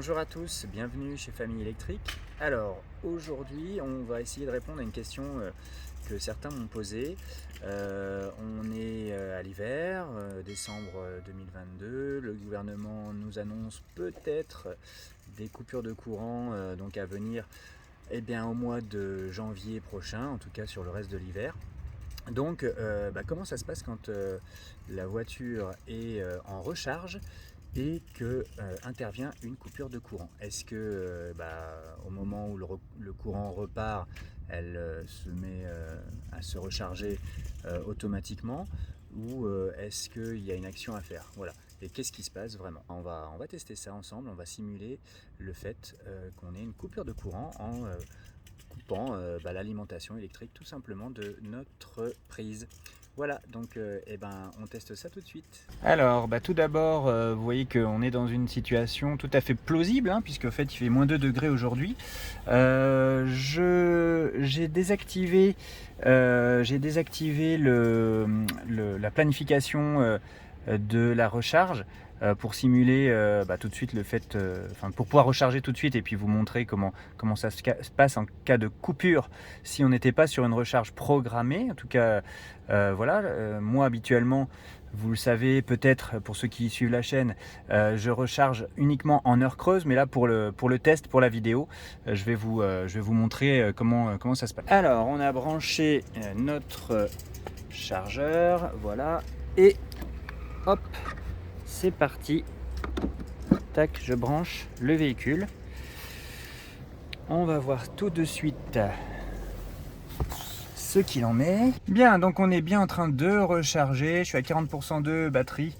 Bonjour à tous, bienvenue chez Famille Électrique. Alors aujourd'hui on va essayer de répondre à une question que certains m'ont posée. On est à l'hiver, décembre 2022, le gouvernement nous annonce peut-être des coupures de courant donc à venir au mois de janvier prochain, en tout cas sur le reste de l'hiver. Donc comment ça se passe quand la voiture est en recharge et que intervient une coupure de courant? Est-ce que au moment où le courant repart, elle se met à se recharger automatiquement, ou est-ce qu'il y a une action à faire? Voilà. Et qu'est-ce qui se passe vraiment? On va tester ça ensemble, on va simuler le fait qu'on ait une coupure de courant en coupant l'alimentation électrique tout simplement de notre prise. Voilà, donc on teste ça tout de suite. Alors, tout d'abord, vous voyez qu'on est dans une situation tout à fait plausible, puisque en fait il fait moins 2 degrés aujourd'hui. J'ai désactivé, la planification de la recharge pour simuler tout de suite le fait, pour pouvoir recharger tout de suite et puis vous montrer comment ça se passe en cas de coupure si on n'était pas sur une recharge programmée. En tout cas, moi habituellement, vous le savez peut-être pour ceux qui suivent la chaîne, je recharge uniquement en heure creuse, mais là pour le test, pour la vidéo, je vais vous montrer comment ça se passe. Alors on a branché notre chargeur, voilà, et hop, c'est parti. Tac, je branche le véhicule. On va voir tout de suite ce qu'il en est. Bien, donc on est bien en train de recharger. Je suis à 40% de batterie,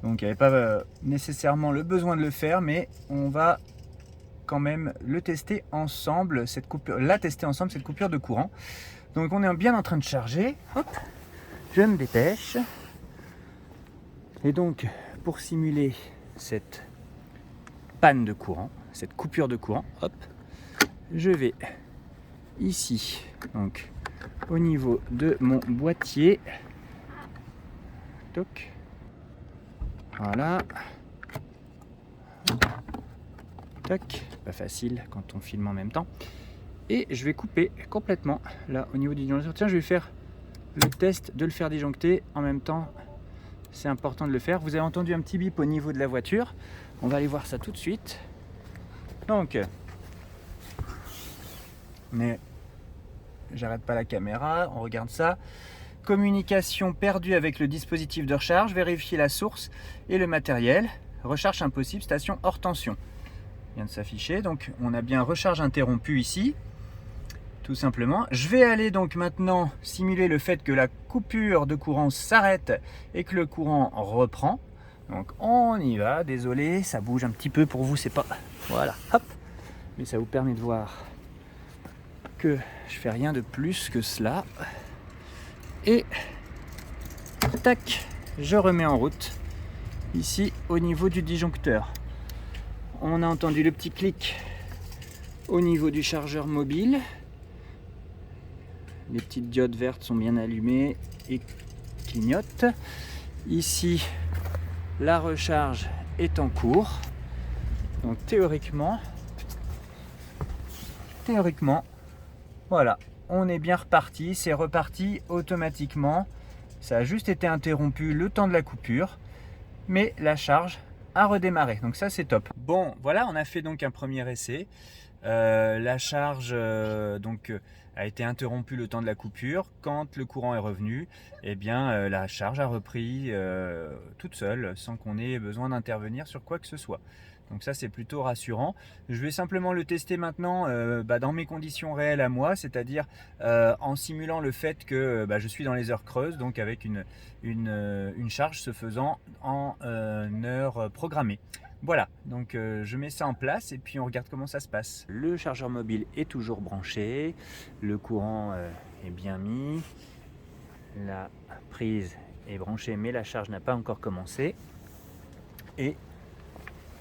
donc il n'y avait pas nécessairement le besoin de le faire, mais on va quand même le tester ensemble, cette coupure de courant. Donc on est bien en train de charger. Hop, je me dépêche. Et donc pour simuler cette panne de courant, cette coupure de courant, hop, je vais ici, donc au niveau de mon boîtier, toc, voilà, toc, pas facile quand on filme en même temps, et je vais couper complètement là au niveau du disjoncteur. Tiens, je vais faire le test de le faire disjoncter en même temps. C'est important de le faire. Vous avez entendu un petit bip au niveau de la voiture. On va aller voir ça tout de suite. Donc, mais j'arrête pas la caméra, on regarde ça. Communication perdue avec le dispositif de recharge, vérifier la source et le matériel. Recharge impossible, station hors tension. Il vient de s'afficher, donc on a bien recharge interrompue ici. Tout simplement. Je vais aller donc maintenant simuler le fait que la coupure de courant s'arrête et que le courant reprend. Donc on y va, désolé, ça bouge un petit peu pour vous, c'est pas... Voilà, hop. Mais ça vous permet de voir que je fais rien de plus que cela. Et tac, je remets en route ici au niveau du disjoncteur. On a entendu le petit clic au niveau du chargeur mobile. Les petites diodes vertes sont bien allumées et clignotent. Ici, la recharge est en cours. Donc théoriquement, voilà, on est bien reparti. C'est reparti automatiquement. Ça a juste été interrompu le temps de la coupure, mais la charge a redémarré. Donc ça, c'est top. Bon, voilà, on a fait donc un premier essai. La charge a été interrompue le temps de la coupure. Quand le courant est revenu, la charge a repris toute seule, sans qu'on ait besoin d'intervenir sur quoi que ce soit. Donc ça, c'est plutôt rassurant. Je vais simplement le tester maintenant dans mes conditions réelles à moi, c'est-à-dire en simulant le fait que je suis dans les heures creuses, donc avec une charge se faisant en heure programmée. Voilà, donc je mets ça en place et puis on regarde comment ça se passe. Le chargeur mobile est toujours branché, le courant est bien mis, la prise est branchée mais la charge n'a pas encore commencé. Et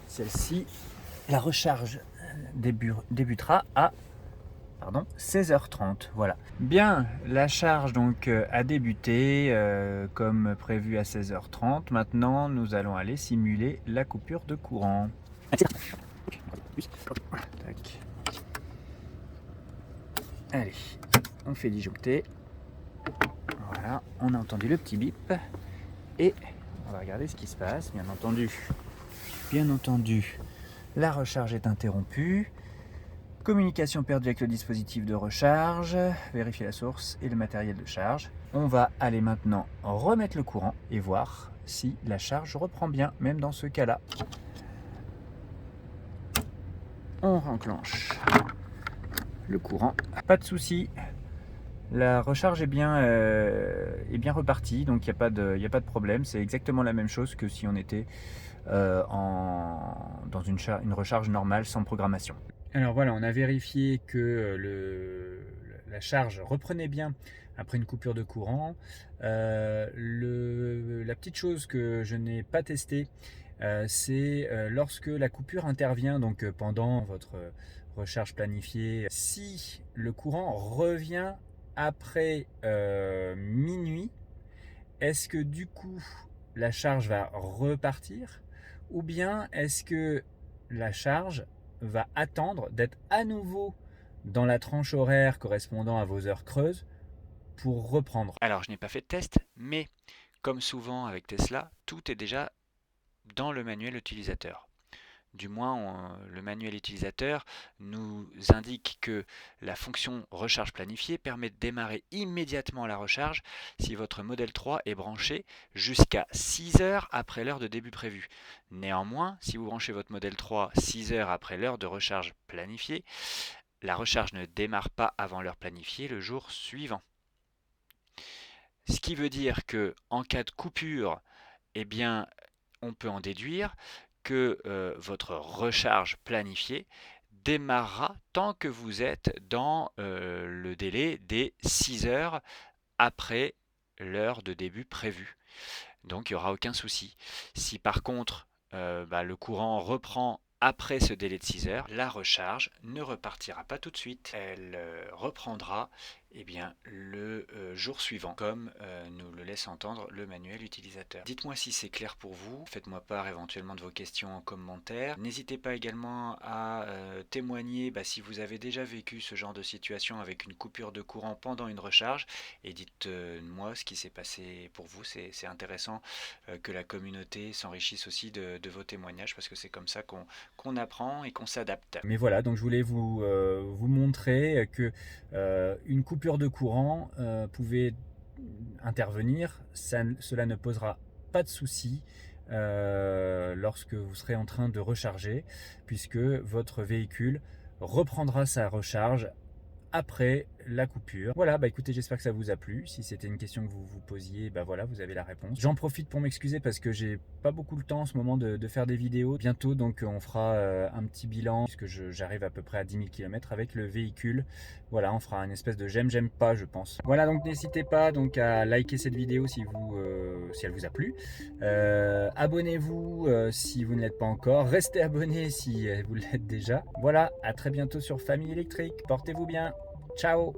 celle-ci, la recharge débutera à 16h30, voilà. Bien, la charge donc a débuté comme prévu à 16h30. Maintenant, nous allons aller simuler la coupure de courant. Oui. Tac. Allez, on fait disjoncter. Voilà, on a entendu le petit bip. Et on va regarder ce qui se passe. Bien entendu, la recharge est interrompue. Communication perdue avec le dispositif de recharge. Vérifier la source et le matériel de charge. On va aller maintenant remettre le courant et voir si la charge reprend bien, même dans ce cas-là. On renclenche le courant. Pas de souci. La recharge est bien repartie, donc il n'y a pas de problème. C'est exactement la même chose que si on était dans une recharge normale sans programmation. Alors voilà, on a vérifié que la charge reprenait bien après une coupure de courant. La petite chose que je n'ai pas testée, c'est lorsque la coupure intervient, donc pendant votre recharge planifiée, si le courant revient après minuit, est-ce que du coup la charge va repartir ou bien est-ce que la charge va attendre d'être à nouveau dans la tranche horaire correspondant à vos heures creuses pour reprendre? Alors je n'ai pas fait de test, mais comme souvent avec Tesla, tout est déjà dans le manuel utilisateur. Du moins, le manuel utilisateur nous indique que la fonction recharge planifiée permet de démarrer immédiatement la recharge si votre modèle 3 est branché jusqu'à 6 heures après l'heure de début prévue. Néanmoins, si vous branchez votre modèle 3 6 heures après l'heure de recharge planifiée, la recharge ne démarre pas avant l'heure planifiée le jour suivant. Ce qui veut dire que en cas de coupure, eh bien, on peut en déduire que votre recharge planifiée démarrera tant que vous êtes dans le délai des 6 heures après l'heure de début prévue. Donc il n'y aura aucun souci. Si par contre le courant reprend après ce délai de 6 heures, la recharge ne repartira pas tout de suite. Elle reprendra le jour suivant, comme nous le laisse entendre le manuel utilisateur. Dites-moi si c'est clair pour vous, faites-moi part éventuellement de vos questions en commentaire. N'hésitez pas également à témoigner si vous avez déjà vécu ce genre de situation avec une coupure de courant pendant une recharge, et dites-moi ce qui s'est passé pour vous. C'est intéressant que la communauté s'enrichisse aussi de vos témoignages, parce que c'est comme ça qu'on apprend et qu'on s'adapte. Mais voilà, donc je voulais vous montrer que une coupure de courant pouvait intervenir. Cela ne posera pas de souci lorsque vous serez en train de recharger, puisque votre véhicule reprendra sa recharge après la coupure. Voilà, écoutez, j'espère que ça vous a plu. Si c'était une question que vous vous posiez, voilà, vous avez la réponse. J'en profite pour m'excuser parce que j'ai pas beaucoup le temps en ce moment de faire des vidéos. Bientôt, donc, on fera un petit bilan, puisque j'arrive à peu près à 10 000 km avec le véhicule. Voilà, on fera une espèce de j'aime pas, je pense. Voilà, donc n'hésitez pas donc à liker cette vidéo si elle vous a plu. Abonnez-vous si vous ne l'êtes pas encore. Restez abonné si vous l'êtes déjà. Voilà, à très bientôt sur Famille Électrique. Portez-vous bien. Ciao!